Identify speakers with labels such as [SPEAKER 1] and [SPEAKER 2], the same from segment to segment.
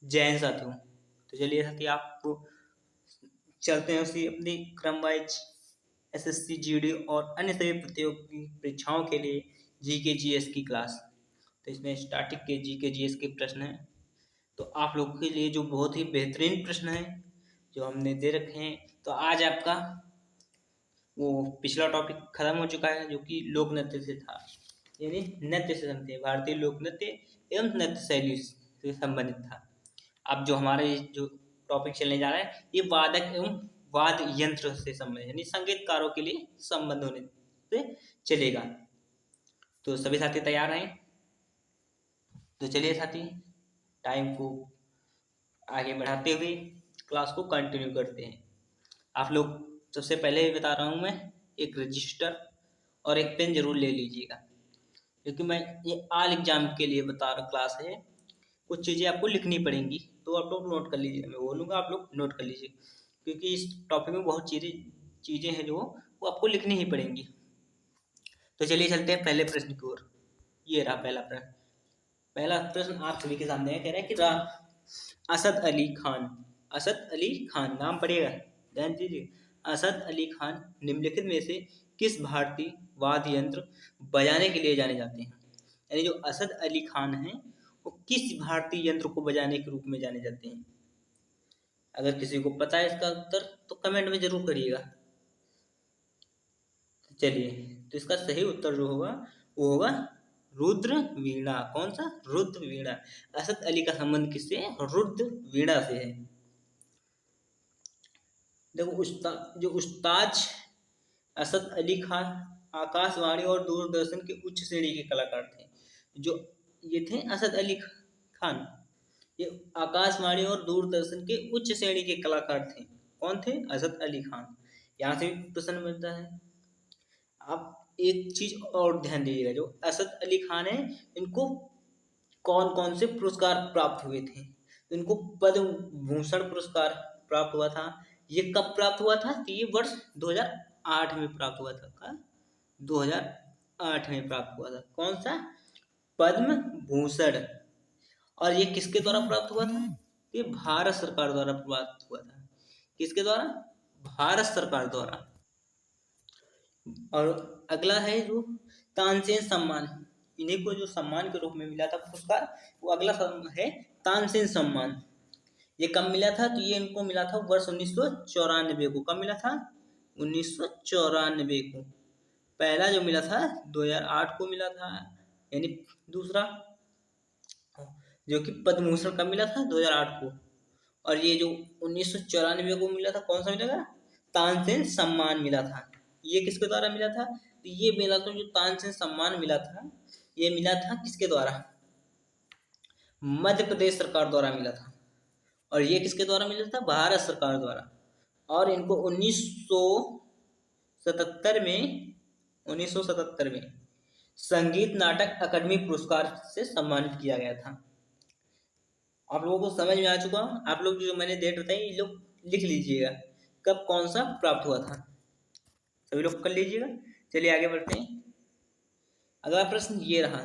[SPEAKER 1] जैन साथियों। तो चलिए साथी आपको चलते हैं उसी अपनी क्रम वाइज एसएससी जीडी और अन्य सभी प्रतियोगी परीक्षाओं के लिए जीके जीएस की क्लास। तो इसमें स्टार्टिंग के जीके जीएस के प्रश्न हैं, तो आप लोगों के लिए जो बहुत ही बेहतरीन प्रश्न हैं जो हमने दे रखे हैं। तो आज आपका वो पिछला टॉपिक खत्म हो चुका है जो कि लोक नृत्य से था, यानी नृत्य से संबंधित भारतीय लोक नृत्य एवं नृत्य शैली से संबंधित था। अब जो हमारे जो टॉपिक चलने जा रहा है ये वादक एवं वाद्य यंत्र से संबंधित, यानी संगीतकारों के लिए संबंध होने से चलेगा। तो सभी साथी तैयार हैं? तो चलिए साथी टाइम को आगे बढ़ाते हुए क्लास को कंटिन्यू करते हैं। आप लोग सबसे पहले भी बता रहा हूँ मैं, एक रजिस्टर और एक पेन जरूर ले लीजिएगा, क्योंकि मैं ये ऑल एग्जाम के लिए बता रहा क्लास है। कुछ चीज़ें आपको लिखनी पड़ेंगी, तो आप लोग नोट कर लीजिए, मैं बोलूँगा आप लोग नोट कर लीजिए, क्योंकि इस टॉपिक में बहुत चीज़ें हैं जो वो आपको लिखनी ही पड़ेंगी। तो चलिए चलते हैं पहले प्रश्न की ओर। ये रहा पहला प्रश्न। पहला प्रश्न आप सभी के सामने है, कह रहा है कि असद अली खान, असद अली खान नाम पड़ेगा, ध्यान दीजिए। असद अली खान निम्नलिखित में से किस भारतीय वाद्य यंत्र बजाने के लिए जाने जाते हैं? यानी जो असद अली खान हैं वो किस भारतीय यंत्र को बजाने के रूप में जाने जाते हैं? अगर किसी को पता है इसका उत्तर तो कमेंट में जरूर करिएगा। चलिए, तो इसका सही उत्तर जो होगा वो होगा रुद्र वीणा। कौन सा? रुद्र वीणा। असद अली का संबंध किससे है? रुद्र वीणा से है। देखो जो उस्ताद असद अली खान आकाशवाणी और दूरदर्शन के उच्च श्रेणी के कलाकार थे। जो ये थे असद अली खान, ये आकाशवाणी और दूरदर्शन के उच्च श्रेणी के कलाकार थे। कौन थे? असद अली खान। यहाँ से भी प्रश्न मिलता है। आप एक चीज और ध्यान दीजिएगा, जो असद अली खान है इनको कौन कौन से पुरस्कार प्राप्त हुए थे? इनको पद्म भूषण पुरस्कार प्राप्त हुआ था। ये कब प्राप्त हुआ था? तो ये वर्ष 2008 में प्राप्त हुआ था। का 2008 में प्राप्त हुआ था। कौन सा? पद्म भूषण। और ये किसके द्वारा प्राप्त हुआ था? ये भारत सरकार द्वारा प्राप्त हुआ था। किसके द्वारा? भारत सरकार द्वारा। और अगला है जो तानसेन सम्मान, इन्हीं को जो सम्मान के रूप में मिला था पुरस्कार, वो अगला है तानसेन सम्मान। ये कब मिला था? तो ये इनको मिला था वर्ष 1994 को। कब मिला था? 1994 को। पहला जो मिला था 2008 को मिला था, यानी दूसरा जो कि पद्म भूषण कब मिला था? 2008 को। और ये जो 1994 को मिला था, कौन सा मिला था? तानसेन सम्मान मिला था। ये किसके द्वारा मिला था? तो ये मिला था जो तानसेन सम्मान मिला था, ये मिला था किसके द्वारा? मध्य प्रदेश सरकार द्वारा मिला था। और ये किसके द्वारा मिला था? भारत सरकार द्वारा। और इनको 1977 में संगीत नाटक अकादमी पुरस्कार से सम्मानित किया गया था। आप लोगों को समझ में आ चुका? आप लोग जो मैंने डेट बताई ये लोग लिख लीजिएगा, कब कौन सा प्राप्त हुआ था, सभी लोग कर लीजिएगा। चलिए आगे बढ़ते हैं। अगला प्रश्न ये रहा,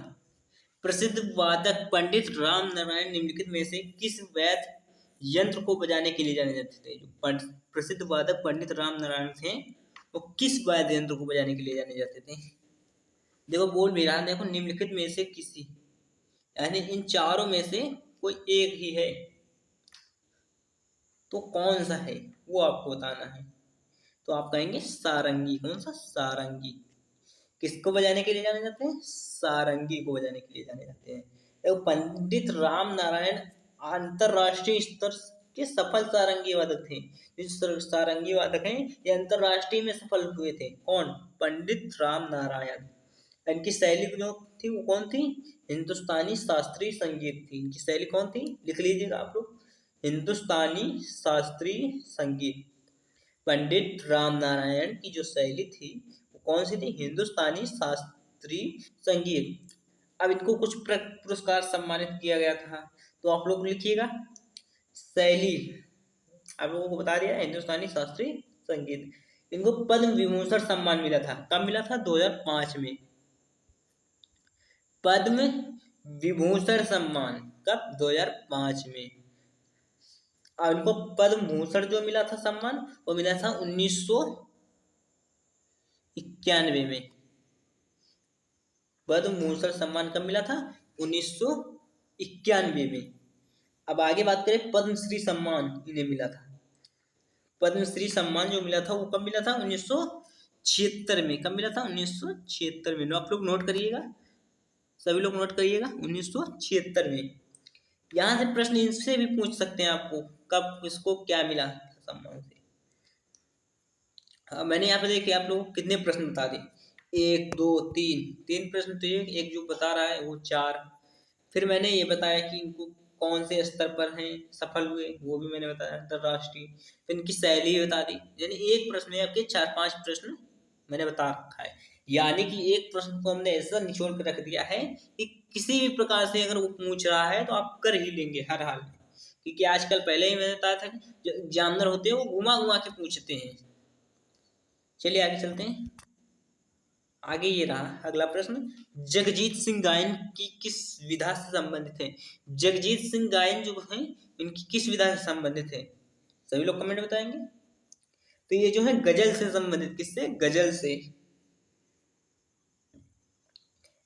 [SPEAKER 1] प्रसिद्ध वादक पंडित राम नारायण निम्नलिखित में से किस वाद्य यंत्र को बजाने के लिए जाने जाते थे? जो प्रसिद्ध वादक पंडित राम नारायण थे वो किस वाद्य यंत्र को बजाने के लिए जाने जाते थे? देखो बोल भी रहा, देखो निम्नलिखित में से किसी, यानी इन चारों में से कोई एक ही है, तो कौन सा है वो आपको बताना है। तो आप कहेंगे सारंगी। कौन सा? सारंगी। किसको बजाने के लिए जाने जाते हैं? सारंगी को बजाने के लिए जाने जाते हैं। तो पंडित राम नारायण अंतरराष्ट्रीय स्तर के सफल सारंगी वादक थे। जो सारंगी वादक हैं ये अंतरराष्ट्रीय में सफल हुए थे। कौन? पंडित राम नारायण। इनकी शैली जो थी वो कौन थी? हिंदुस्तानी शास्त्रीय संगीत थी। इनकी शैली कौन थी? लिख लीजिएगा आप लोग, हिंदुस्तानी शास्त्रीय संगीत। पंडित राम नारायण की जो शैली थी वो कौन सी थी? हिंदुस्तानी शास्त्रीय संगीत। अब इनको कुछ पुरस्कार सम्मानित किया गया था, तो आप लोग लिखिएगा शैली। आप लोगों को बता दिया हिंदुस्तानी शास्त्रीय संगीत। इनको पद्म विभूषण सम्मान मिला था। कब मिला था? 2005 में। पद्म विभूषण सम्मान कब? 2005 में। और उनको पद्म भूषण जो मिला था सम्मान, वो मिला था 1991 में। पद्म भूषण सम्मान कब मिला था? 1991 में। अब आगे बात करें, पद्मश्री सम्मान इन्हें मिला था। पद्मश्री सम्मान जो मिला था वो कब मिला था? 1976 में। कब मिला था? 1976 में। आप लोग नोट करिएगा, सभी लोग नोट करिएगा, 1976 में। यहाँ से प्रश्न इनसे भी पूछ सकते हैं आपको, कब किसको क्या मिला सम्मान से। मैंने यहाँ पे देखिए आप लोगों को कितने प्रश्न बता दिए, 1 2 3 प्रश्न तो एक जो बता रहा है वो 4। फिर मैंने ये बताया कि इनको कौन से स्तर पर हैं सफल हुए, वो भी मैंने बताया, अंतरराष्ट्रीय। फिर इनकी शैली बता दी। यानी एक प्रश्न में आपके 4-5 प्रश्न मैंने बता रखा है। यानी कि एक प्रश्न को हमने ऐसा निचोड़ कर रख दिया है कि किसी भी प्रकार से अगर वो पूछ रहा है तो आप कर ही लेंगे हर हाल में। क्योंकि आजकल पहले ही मैंने बताया था कि जो एग्जामिनर होते हैं वो घुमा घुमा के पूछते हैं। चलिए आगे चलते हैं। आगे ये रहा अगला प्रश्न, जगजीत सिंह गायन की किस विधा से संबंधित है? जगजीत सिंह गायन जो है इनकी किस विधा से संबंधित है? सभी लोग कमेंट बताएंगे। तो ये जो है गजल से संबंधित। किससे? गजल से।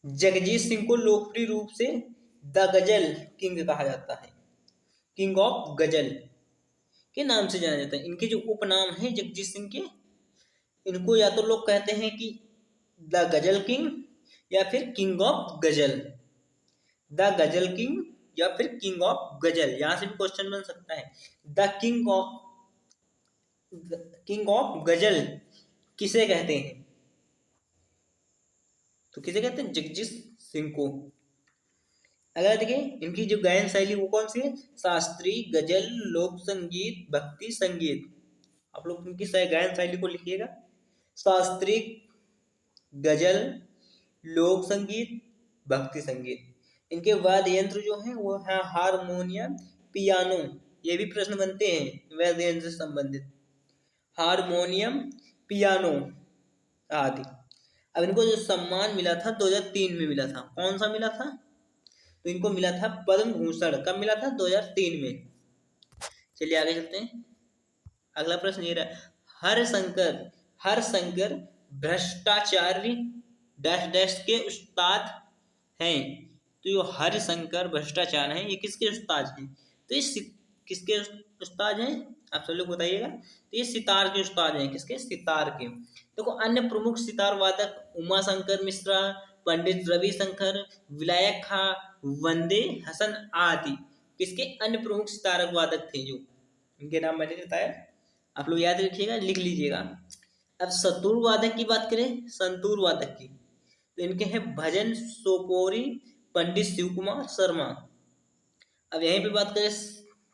[SPEAKER 1] जगजीत सिंह को लोकप्रिय रूप से द गजल किंग कहा जाता है, किंग ऑफ गजल के नाम से जाना जाता है। इनके जो उपनाम है जगजीत सिंह के, इनको या तो लोग कहते हैं कि द गजल किंग या फिर किंग ऑफ गजल। द गजल किंग या फिर किंग ऑफ गजल, यहां से भी क्वेश्चन बन सकता है। द किंग ऑफ गजल किसे कहते हैं? तो किसे कहते हैं? जगजीत सिंह को। अगर देखिए इनकी जो गायन शैली वो कौन सी है? शास्त्रीय, गजल, लोक संगीत, भक्ति संगीत। आप लोग इनकी गायन शैली को लिखिएगा, शास्त्रीय, गजल, लोक संगीत, भक्ति संगीत। इनके वाद्य यंत्र जो हैं वो है हारमोनियम, पियानो। ये भी प्रश्न बनते हैं वाद्य यंत्र से संबंधित, हारमोनियम, पियानो आदि। अब इनको जो सम्मान मिला था 2003 में मिला था, कौन सा मिला था? तो इनको मिला था पद्म भूषण। कब मिला था? 2003 में। चलिए आगे चलते हैं। अगला प्रश्न ये रहा, हरशंकर भ्रष्टाचारी डैश डैश के उस्ताद हैं। तो ये हरिशंकर भ्रष्टाचार हैं, ये किसके उस्ताद हैं? तो ये किसके उस्ताद हैं? आप सब लोग बताइएगा। तो ये सितार के उस्ताद हैं। किसके? सितार के। देखो अन्य प्रमुख सितार वादक उमा शंकर मिश्रा, पंडित रविशंकर, विनायक खां, वंदे हसन आदि किसके अन्य प्रमुख सितारक वादक थे। जो इनके नाम मैंने बताया, आप लोग याद रखिएगा, लिख लीजिएगा। अब संतूर वादक की बात करें, संतूर वादक की, तो इनके हैं भजन सोपोरी, पंडित शिव कुमार शर्मा। अब यहीं पे बात करें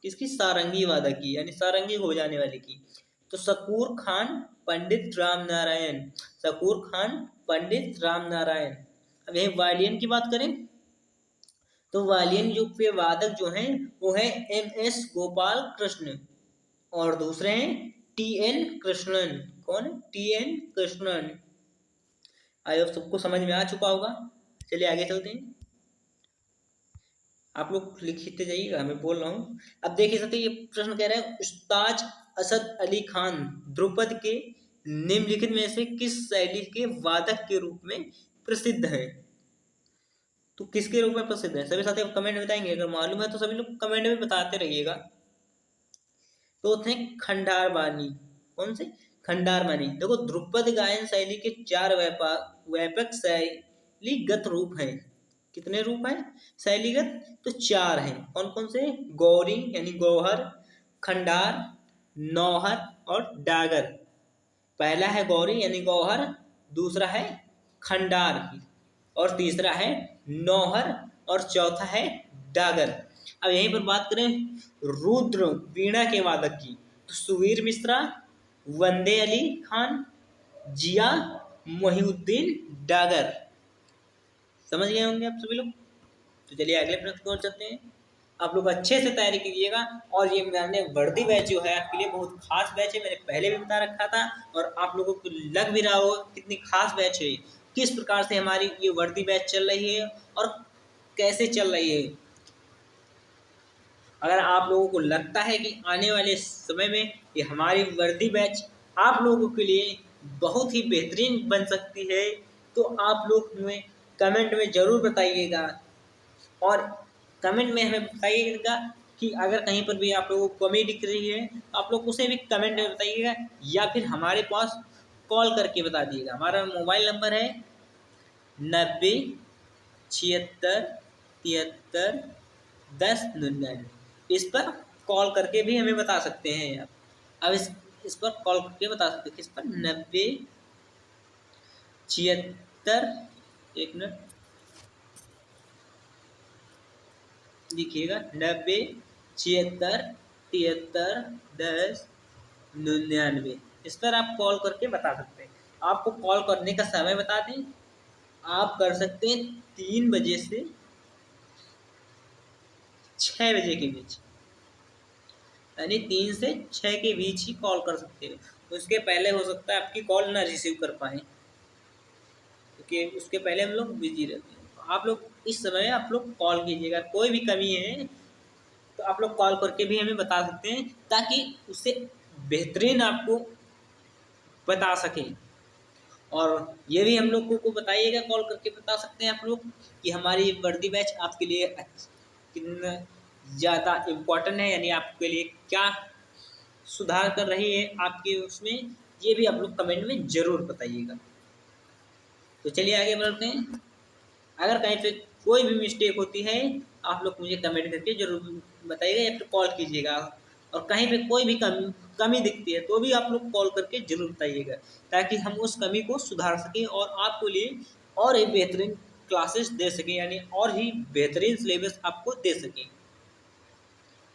[SPEAKER 1] किसकी? सारंगी वादक की, यानी सारंगी हो जाने वाले की, तो शकूर खान, पंडित राम नारायण। शकूर खान, पंडित राम नारायण। अब यही वायलिन की बात करें तो वायलिन जो पे वादक जो हैं वो है MS गोपाल कृष्ण, और दूसरे हैं TN कृष्णन। कौन? TN कृष्णन। आई होप सबको समझ में आ चुका होगा। चलिए आगे चलते हैं। आप लोग लिखते जाइएगा, मैं बोल रहा हूँ। अब देखिए सकते ये प्रश्न कह रहा है, उस्ताद असद अली खान ध्रुपद के निम्नलिखित में से किस शैली के वादक के रूप में प्रसिद्ध है? तो किसके रूप में प्रसिद्ध है? सभी साथी कमेंट में बताएंगे, अगर मालूम है तो सभी लोग कमेंट में बताते रहिएगा। तो थे खंडार बानी। कौन से? खंडार बानी। देखो ध्रुपद गायन शैली के 4 व्यापक शैलीगत रूप हैं। कितने रूप हैं शैलीगत? तो 4 हैं। कौन कौन से? गौरी यानी गौहर, खंडार, नौहर और डागर। पहला है गौरी यानी गौहर, दूसरा है खंडार और तीसरा है नौहर और चौथा है डागर। अब यहीं पर बात करें रुद्र वीणा के वादक की, तो सुवीर मिश्रा, वंदे अली खान, जिया मोहिउद्दीन डागर। समझ गए होंगे आप सभी लोग। तो चलिए अगले प्रश्न की ओर चलते हैं। आप लोग अच्छे से तैयारी कीजिएगा, और ये मैंने वर्दी बैच जो है आपके लिए बहुत खास बैच है, मैंने पहले भी बता रखा था, और आप लोगों को लग भी रहा हो कितनी खास बैच है, किस प्रकार से हमारी ये वर्दी बैच चल रही है और कैसे चल रही है। अगर आप लोगों को लगता है कि आने वाले समय में ये हमारी वर्दी बैच आप लोगों के लिए बहुत ही बेहतरीन बन सकती है, तो आप लोग हमें कमेंट में ज़रूर बताइएगा। और कमेंट में हमें बताइएगा कि अगर कहीं पर भी आप लोगों को कमी दिख रही है तो आप लोग उसे भी कमेंट में बताइएगा, या फिर हमारे पास कॉल करके बता दिएगा। हमारा मोबाइल नंबर है 90 76 73 10 99। इस पर कॉल करके भी हमें बता सकते हैं आप। अब इस पर कॉल करके बता सकते हैं, किस पर? 90 76, एक मिनट लिखिएगा, 90 76 73 10 99। इस पर आप कॉल करके बता सकते हैं। आपको कॉल करने का समय बता दें, आप कर सकते हैं 3 बजे से 6 बजे के बीच, यानी 3 से 6 के बीच ही कॉल कर सकते हैं। उसके पहले हो सकता है आपकी कॉल ना रिसीव कर पाएँ, क्योंकि उसके पहले हम लोग बिजी रहते हैं। तो आप लोग इस समय आप लोग कॉल कीजिएगा, कोई भी कमी है तो आप लोग कॉल करके भी हमें बता सकते हैं, ताकि उससे बेहतरीन आपको बता सकें। और ये भी हम लोगों को बताइएगा, कॉल करके बता सकते हैं आप लोग कि हमारी वर्दी बैच आपके लिए कितना ज़्यादा इम्पोर्टेंट है, यानी आपके लिए क्या सुधार कर रही है आपके उसमें, ये भी आप लोग कमेंट में ज़रूर बताइएगा। तो चलिए आगे बढ़ते हैं। अगर कहीं पे कोई भी मिस्टेक होती है आप लोग मुझे कमेंट करके जरूर बताइएगा, या फिर कॉल कीजिएगा। और कहीं पे कोई भी कमी दिखती है तो भी आप लोग कॉल करके जरूर बताइएगा, ताकि हम उस कमी को सुधार सकें और आपके लिए और एक बेहतरीन क्लासेस दे सकें, यानी और ही बेहतरीन सिलेबस आपको दे सकें।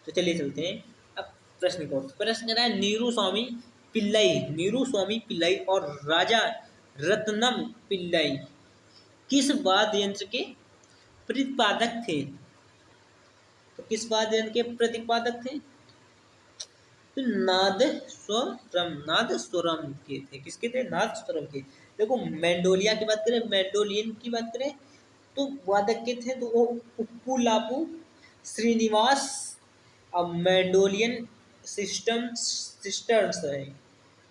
[SPEAKER 1] तो चलिए चलते हैं अब प्रश्न को। प्रश्न कह रहा है, नीरू स्वामी पिल्लई और राजा रत्नम पिल्लई किस वाद्य यंत्र के प्रतिपादक थे? तो किस वाद्य यंत्र के प्रतिपादक थे? तो नाद स्वरम के थे। किसके थे? नाद स्वरम के। देखो मेंडोलिया की बात करें, मेंडोलियन की बात करें तो वादक के थे तो वो उप्पू लापू श्रीनिवास। अब मेंडोलियन सिस्टर्स है,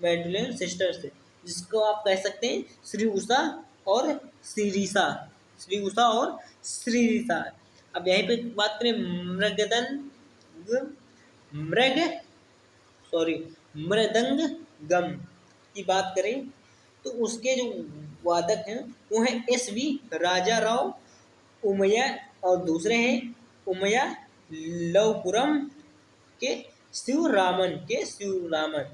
[SPEAKER 1] मेंडोलियन सिस्टर्स है, जिसको आप कह सकते हैं श्री उषा और श्रीरिषा, श्री उषा और श्रीरिषा। अब यहीं पे बात करें मृग सॉरी मृदंग गम की बात करें तो उसके जो वादक हैं वो हैं एस.वी. राजा राव उमैया, और दूसरे हैं उमैया लवपुरम के शिवरामन।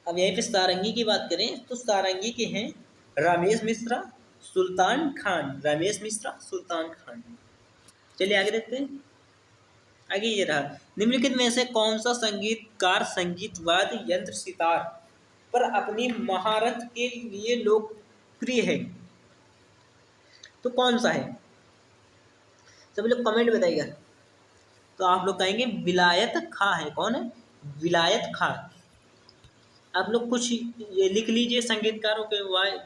[SPEAKER 1] अब यहीं पे सारंगी की बात करें तो सारंगी के हैं रमेश मिश्रा सुल्तान खान। चलिए आगे देखते हैं। आगे ये रहा, निम्नलिखित में से कौन सा संगीतकार संगीत वाद्य यंत्र सितार पर अपनी महारत के लिए लोकप्रिय है? तो कौन सा है? सभी लोग कमेंट बताइएगा। तो आप लोग कहेंगे विलायत खां है। कौन है? विलायत खां। आप लोग कुछ ये लिख लीजिए संगीतकारों के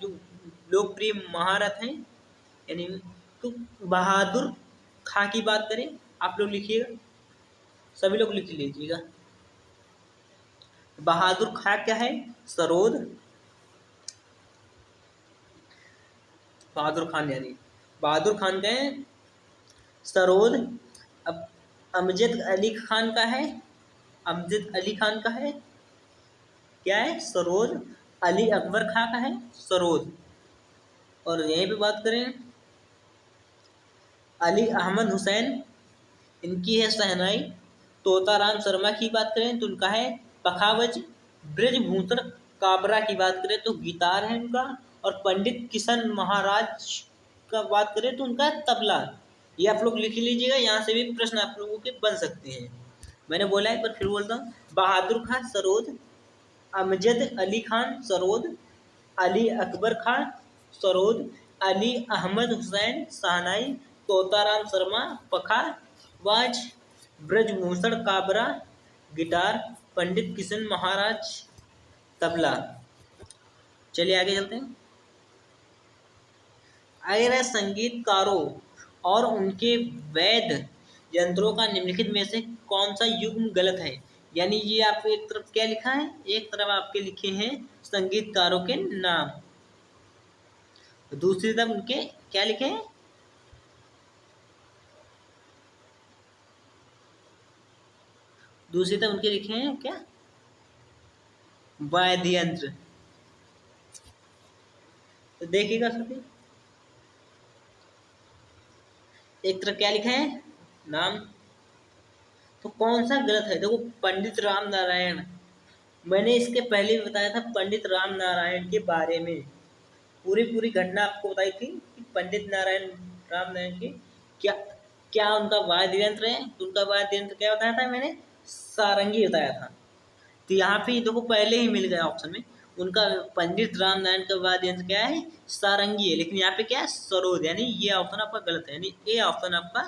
[SPEAKER 1] जो लोकप्रिय महारत हैं, यानी तो बहादुर खां की बात करें आप लोग लिखिएगा, सभी लोग लिख लीजिएगा। बहादुर खां क्या है? सरोद। बहादुर खान यानी बहादुर खान का है सरोद। अब अमजद अली खान का है, अमजद अली खान का है क्या है? सरोद। अली अकबर खां का है सरोद। और यहीं पे बात करें अली अहमद हुसैन, इनकी है शहनाई। तोताराम शर्मा की बात करें तो उनका है पखावज। ब्रजभूषण काबरा की बात करें तो गिटार है उनका। और पंडित किशन महाराज का बात करें तो उनका तबला। ये आप लोग लिख लीजिएगा, यहाँ से भी प्रश्न आप लोगों के बन सकते हैं। मैंने बोला है पर फिर बोलता हूँ, बहादुर खां सरोद, अमजद अली खान सरोद, अली अकबर खां सरोद, अली अहमद हुसैन शहनाई, तोताराम शर्मा पखावाज, ब्रजभूषण काबरा गिटार, पंडित किशन महाराज तबला। चलिए आगे चलते हैं। आगे रहे संगीतकारों और उनके वैध यंत्रों का निम्नलिखित में से कौन सा युग्म गलत है। यानी ये आपको एक तरफ क्या लिखा है, एक तरफ आपके लिखे हैं संगीतकारों के नाम, दूसरी तरफ उनके क्या लिखे हैं, दूसरी तरफ उनके लिखे हैं क्या, वाद्य यंत्र। तो देखिएगा सभी, एक तरफ क्या लिखा है नाम, तो कौन सा गलत है। देखो पंडित राम नारायण, मैंने इसके पहले भी बताया था पंडित राम नारायण के बारे में, पूरी घटना आपको बताई थी कि पंडित राम नारायण के क्या क्या उनका वाद्य यंत्र है। तो उनका वाद्य यंत्र क्या बताया था मैंने, सारंगी बताया था। तो यहाँ पे देखो पहले ही मिल गया ऑप्शन में, उनका पंडित राम नारायण का वाद्य यंत्र क्या है, सारंगी है। लेकिन यहाँ पे क्या है, सरोद, यानी ये ऑप्शन आपका गलत है, यानी ए ऑप्शन आपका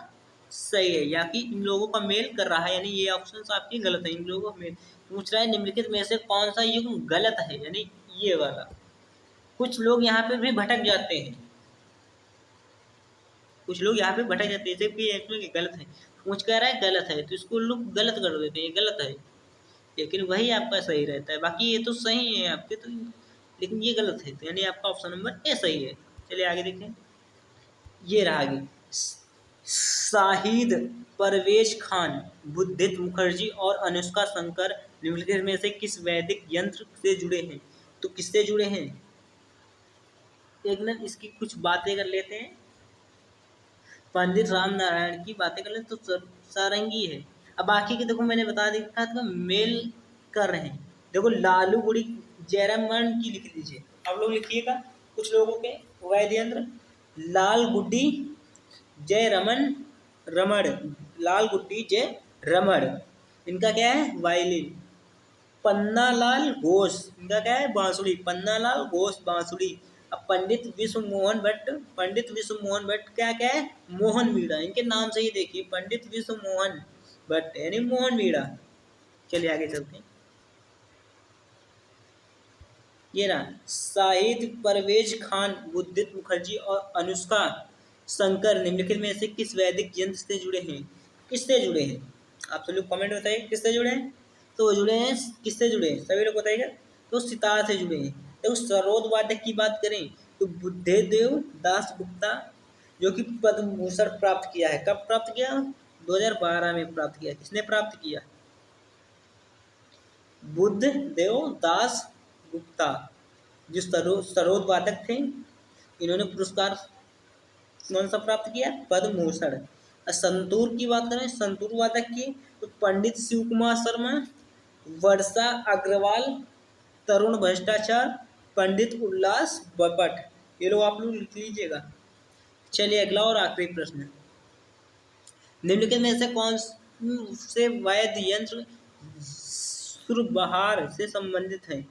[SPEAKER 1] सही है, या कि इन लोगों का मेल कर रहा है, यानी ये ऑप्शन आपकी गलत है, इन लोगों का मेल। पूछ रहा है निम्नलिखित में से कौन सा युग्म गलत है, यानी ये वाला। कुछ लोग यहाँ पे भी भटक जाते हैं, कुछ लोग यहाँ पे भटक जाते हैं, जैसे कि इसमें गलत है, पूछ कह रहा है गलत है, तो इसको लोग गलत कर देते हैं, गलत है, लेकिन वही आपका सही रहता है। बाकी ये तो सही है आपके, तो लेकिन ये गलत है, तो यानी आपका ऑप्शन नंबर ए सही है। चलिए आगे देखें, ये रहा आगे, शाहिद परवेज खान, बुद्धित मुखर्जी और अनुष्का शंकर निम्नलिखित में से किस वैदिक यंत्र से जुड़े हैं। तो किससे जुड़े हैं, एक मिनट इसकी कुछ बातें कर लेते हैं। पंडित राम नारायण की बातें कर लेते तो सारंगी है। अब बाकी के देखो मैंने बता दिया था मेल कर रहे हैं। देखो लालू गुड़ी जयराम वर्ण की लिख लीजिए, आप लोग लिखिएगा कुछ लोगों के वाद्य यंत्र, लाल गुड्डी जय रमण, लाल गुड्डी जय रमण, इनका क्या है वायलिन। पन्नालाल घोष, इनका क्या है बांसुरी, पन्नालाल घोष बांसुरी। अब पंडित विश्व मोहन भट्ट क्या क्या है, मोहन मीणा, इनके नाम से ही देखिए पंडित विश्व मोहन भट्ट यानी मोहन मीणा। चलिए आगे चलते हैं, ये रहा शाहिद परवेज खान, बुद्धित मुखर्जी और अनुष्का शंकर निम्नलिखित में से किस वैदिक यंत्र से जुड़े हैं। किससे जुड़े हैं, आप सब लोग कमेंट बताइए किससे जुड़े हैं। तो वो जुड़े हैं, किससे जुड़े हैं सभी लोग बताइएगा। तो सितार से जुड़े हैं। तो सरोद वादक की बात करें तो बुद्धदेव दास गुप्ता, जो कि पद्म भूषण प्राप्त किया है, कब प्राप्त किया, 2012 में प्राप्त किया। किसने प्राप्त किया, बुद्धदेव दास गुप्ता, जो सरोद वादक थे, इन्होंने पुरस्कार कौन सा प्राप्त किया, पद्म भूषण। संतूर की बात करें, संतूर वादक की, तो पंडित शिव कुमार शर्मा, वर्षा अग्रवाल, तरुण भ्रष्टाचार, पंडित उल्लास बपट, ये लोग आप लोग लिख लीजिएगा। चलिए अगला और आखिरी प्रश्न, निम्नलिखित में से कौन से वाद्य यंत्र सुरबहार से संबंधित है।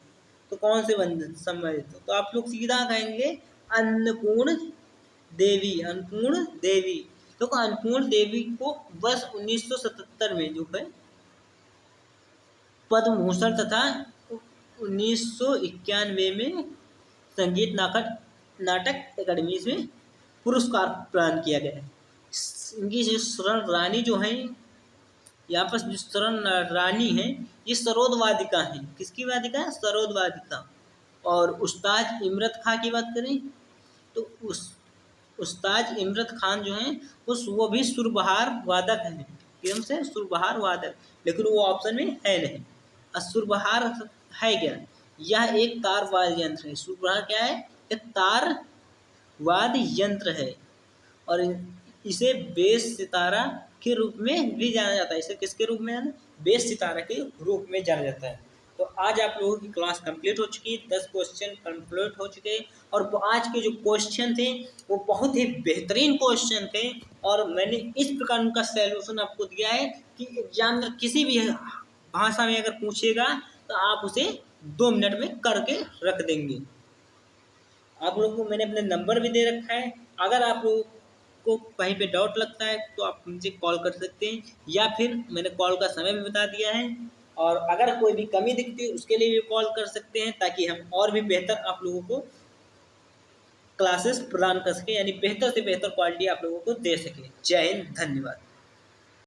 [SPEAKER 1] तो कौन से संबंधित, तो आप लोग सीधा कहेंगे अन्नपूर्ण देवी, अन्नपूर्ण देवी। तो अन्नपूर्ण देवी को वर्ष 1977 में जो है पद्म भूषण तथा 1991 में संगीत नाटक अकादमी से पुरस्कार प्रदान किया गया है। इनकी जो शरण रानी जो है, यहाँ पर जो शरण रानी है, ये सरोद वादिका है। किसकी वादिका है, सरोद वादिका। और उस्ताद इमरत खां की बात करें तो उस्ताद इमरत खान जो है वो भी सुरबहार वादक है, एकदम से सुरबहार वादक, लेकिन वो ऑप्शन में है नहीं। सुरबहार है क्या, यह एक तार वाद्य यंत्र है। सुरबहार क्या है, एक तार वाद्य यंत्र है, और इसे बेस सितारा के रूप में भी जाना जाता है। इसे किसके रूप में जाना, बेस सितारा के रूप में जाना जाता है। तो आज आप लोगों की क्लास कंप्लीट हो चुकी है, 10 क्वेश्चन कंप्लीट हो चुके हैं, और आज के जो क्वेश्चन थे वो बहुत ही बेहतरीन क्वेश्चन थे, और मैंने इस प्रकार उनका सैल्यूशन आपको दिया है कि एग्जामिनर किसी भी भाषा में अगर पूछेगा तो आप उसे 2 मिनट में करके रख देंगे। आप लोगों को मैंने अपने नंबर भी दे रखा है, अगर आप लोगों को कहीं पे डाउट लगता है तो आप मुझे कॉल कर सकते हैं, या फिर मैंने कॉल का समय भी बता दिया है, और अगर कोई भी कमी दिखती है उसके लिए भी कॉल कर सकते हैं, ताकि हम और भी बेहतर आप लोगों को क्लासेस प्रदान कर सकें, यानी बेहतर से बेहतर क्वालिटी आप लोगों को दे सकें। जय हिंद, धन्यवाद।